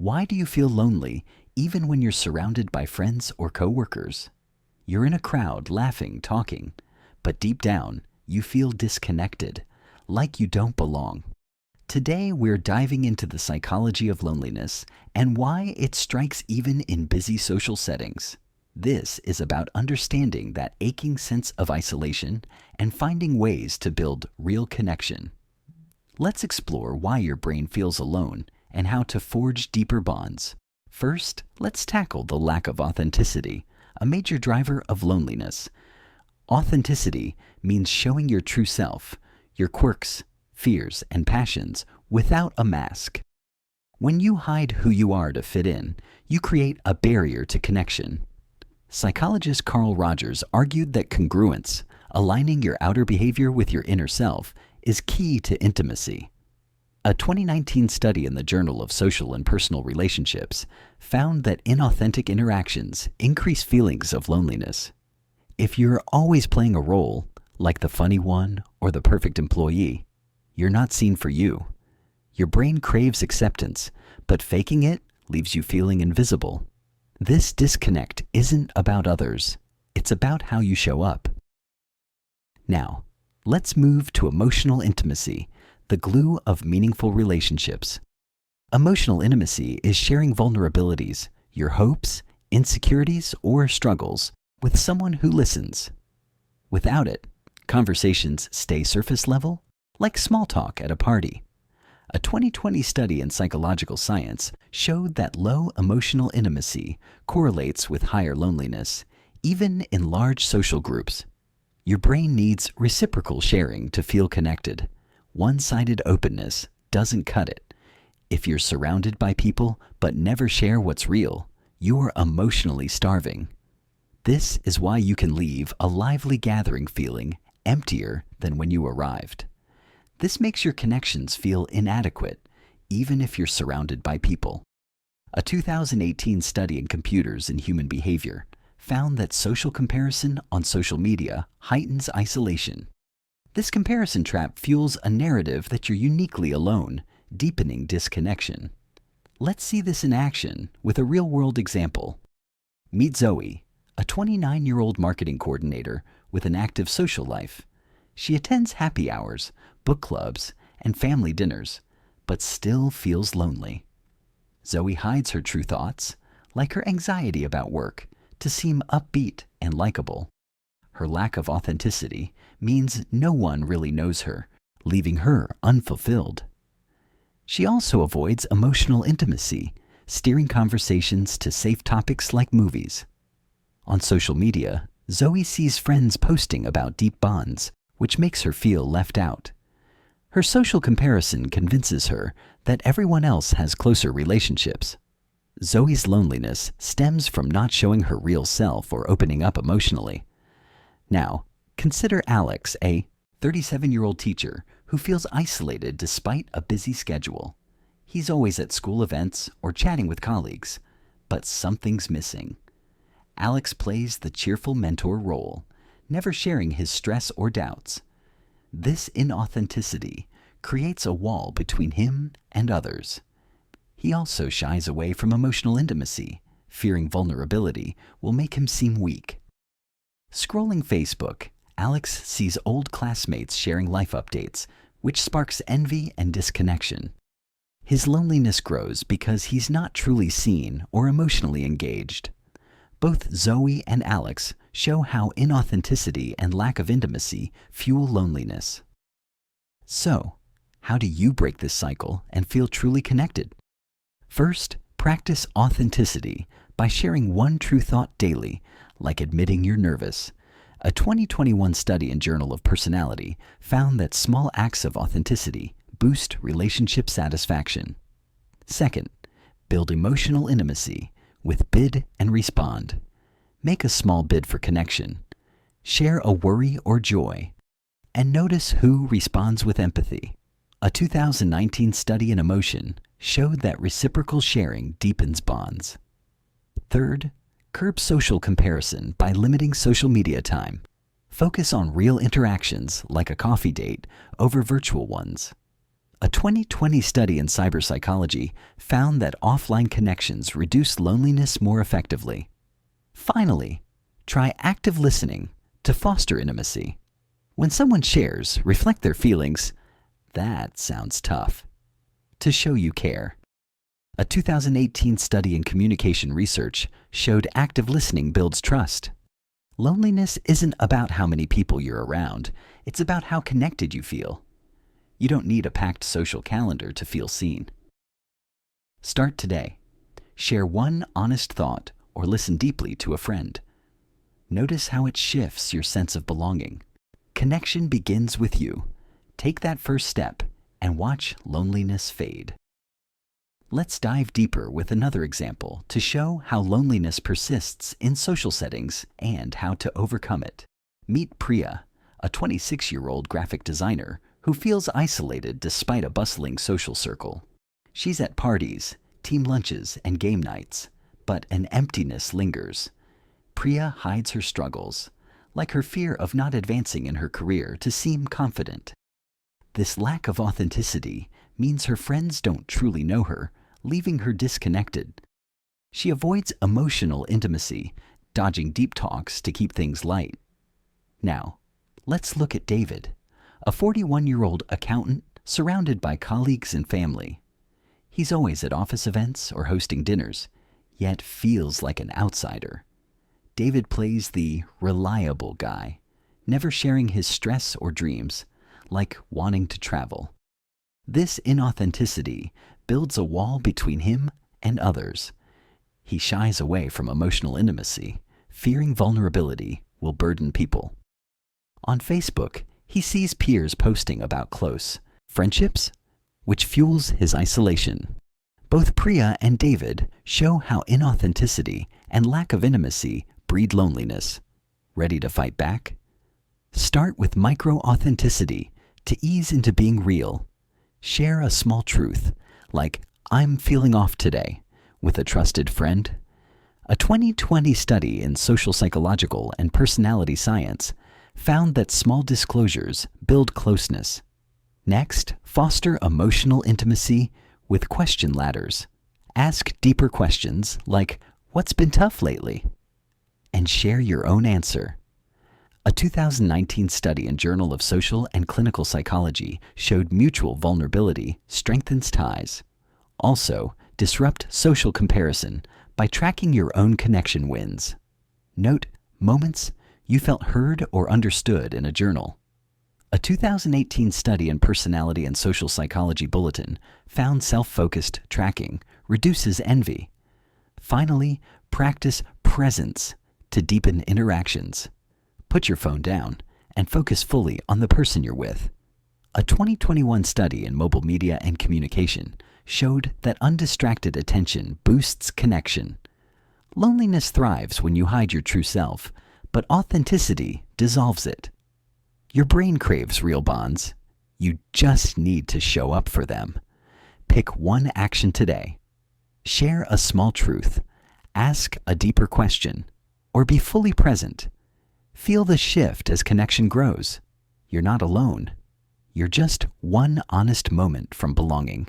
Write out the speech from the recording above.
Why do you feel lonely even when you're surrounded by friends or coworkers? You're in a crowd laughing, talking, but deep down, you feel disconnected, like you don't belong. Today, we're diving into the psychology of loneliness and why it strikes even in busy social settings. This is about understanding that aching sense of isolation and finding ways to build real connection. Let's explore why your brain feels alone and how to forge deeper bonds. First, let's tackle the lack of authenticity, a major driver of loneliness. Authenticity means showing your true self, your quirks, fears, and passions without a mask. When you hide who you are to fit in, you create a barrier to connection. Psychologist Carl Rogers argued that congruence, aligning your outer behavior with your inner self, is key to intimacy. A 2019 study in the Journal of Social and Personal Relationships found that inauthentic interactions increase feelings of loneliness. If you're always playing a role, like the funny one or the perfect employee, you're not seen for you. Your brain craves acceptance, but faking it leaves you feeling invisible. This disconnect isn't about others, it's about how you show up. Now, let's move to emotional intimacy, the glue of meaningful relationships. Emotional intimacy is sharing vulnerabilities, your hopes, insecurities, or struggles with someone who listens. Without it, conversations stay surface level, like small talk at a party. A 2020 study in psychological science showed that low emotional intimacy correlates with higher loneliness, even in large social groups. Your brain needs reciprocal sharing to feel connected. One-sided openness doesn't cut it. If you're surrounded by people but never share what's real, you're emotionally starving. This is why you can leave a lively gathering feeling emptier than when you arrived. This makes your connections feel inadequate, even if you're surrounded by people. A 2018 study in computers and human behavior found that social comparison on social media heightens isolation. This comparison trap fuels a narrative that you're uniquely alone, deepening disconnection. Let's see this in action with a real-world example. Meet Zoe, a 29-year-old marketing coordinator with an active social life. She attends happy hours, book clubs, and family dinners, but still feels lonely. Zoe hides her true thoughts, like her anxiety about work, to seem upbeat and likable. Her lack of authenticity means no one really knows her, leaving her unfulfilled. She also avoids emotional intimacy, steering conversations to safe topics like movies. On social media, Zoe sees friends posting about deep bonds, which makes her feel left out. Her social comparison convinces her that everyone else has closer relationships. Zoe's loneliness stems from not showing her real self or opening up emotionally. Now, consider Alex, a 37-year-old teacher who feels isolated despite a busy schedule. He's always at school events or chatting with colleagues, but something's missing. Alex plays the cheerful mentor role, never sharing his stress or doubts. This inauthenticity creates a wall between him and others. He also shies away from emotional intimacy, fearing vulnerability will make him seem weak. Scrolling Facebook, Alex sees old classmates sharing life updates, which sparks envy and disconnection. His loneliness grows because he's not truly seen or emotionally engaged. Both Zoe and Alex show how inauthenticity and lack of intimacy fuel loneliness. So, how do you break this cycle and feel truly connected? First, practice authenticity by sharing one true thought daily, like admitting you're nervous. A 2021 study in Journal of Personality found that small acts of authenticity boost relationship satisfaction. Second, build emotional intimacy with bid and respond. Make a small bid for connection. Share a worry or joy, and notice who responds with empathy. A 2019 study in emotion showed that reciprocal sharing deepens bonds. Third, curb social comparison by limiting social media time. Focus on real interactions like a coffee date over virtual ones. A 2020 study in cyberpsychology found that offline connections reduce loneliness more effectively. Finally, try active listening to foster intimacy. When someone shares, reflect their feelings, that sounds tough. To show you care. A 2018 study in communication research showed active listening builds trust. Loneliness isn't about how many people you're around, it's about how connected you feel. You don't need a packed social calendar to feel seen. Start today. Share one honest thought or listen deeply to a friend. Notice how it shifts your sense of belonging. Connection begins with you. Take that first step and watch loneliness fade. Let's dive deeper with another example to show how loneliness persists in social settings and how to overcome it. Meet Priya, a 26-year-old graphic designer who feels isolated despite a bustling social circle. She's at parties, team lunches, and game nights, but an emptiness lingers. Priya hides her struggles, like her fear of not advancing in her career to seem confident. This lack of authenticity means her friends don't truly know her, leaving her disconnected. She avoids emotional intimacy, dodging deep talks to keep things light. Now, let's look at David, a 41-year-old accountant surrounded by colleagues and family. He's always at office events or hosting dinners, yet feels like an outsider. David plays the reliable guy, never sharing his stress or dreams, like wanting to travel. This inauthenticity builds a wall between him and others. He shies away from emotional intimacy, fearing vulnerability will burden people. On Facebook, he sees peers posting about close friendships, which fuels his isolation. Both Priya and David show how inauthenticity and lack of intimacy breed loneliness. Ready to fight back? Start with micro-authenticity to ease into being real. Share a small truth, like "I'm feeling off today," with a trusted friend. A 2020 study in social psychological and personality science found that small disclosures build closeness. Next, foster emotional intimacy with question ladders. Ask deeper questions like, "What's been tough lately?" and share your own answer. A 2019 study in Journal of Social and Clinical Psychology showed mutual vulnerability strengthens ties. Also, disrupt social comparison by tracking your own connection wins. Note moments you felt heard or understood in a journal. A 2018 study in Personality and Social Psychology Bulletin found self-focused tracking reduces envy. Finally, practice presence to deepen interactions. Put your phone down and focus fully on the person you're with. A 2021 study in Mobile Media and Communication showed that undistracted attention boosts connection. Loneliness thrives when you hide your true self, but authenticity dissolves it. Your brain craves real bonds. You just need to show up for them. Pick one action today. Share a small truth. Ask a deeper question. Or be fully present. Feel the shift as connection grows. You're not alone. You're just one honest moment from belonging.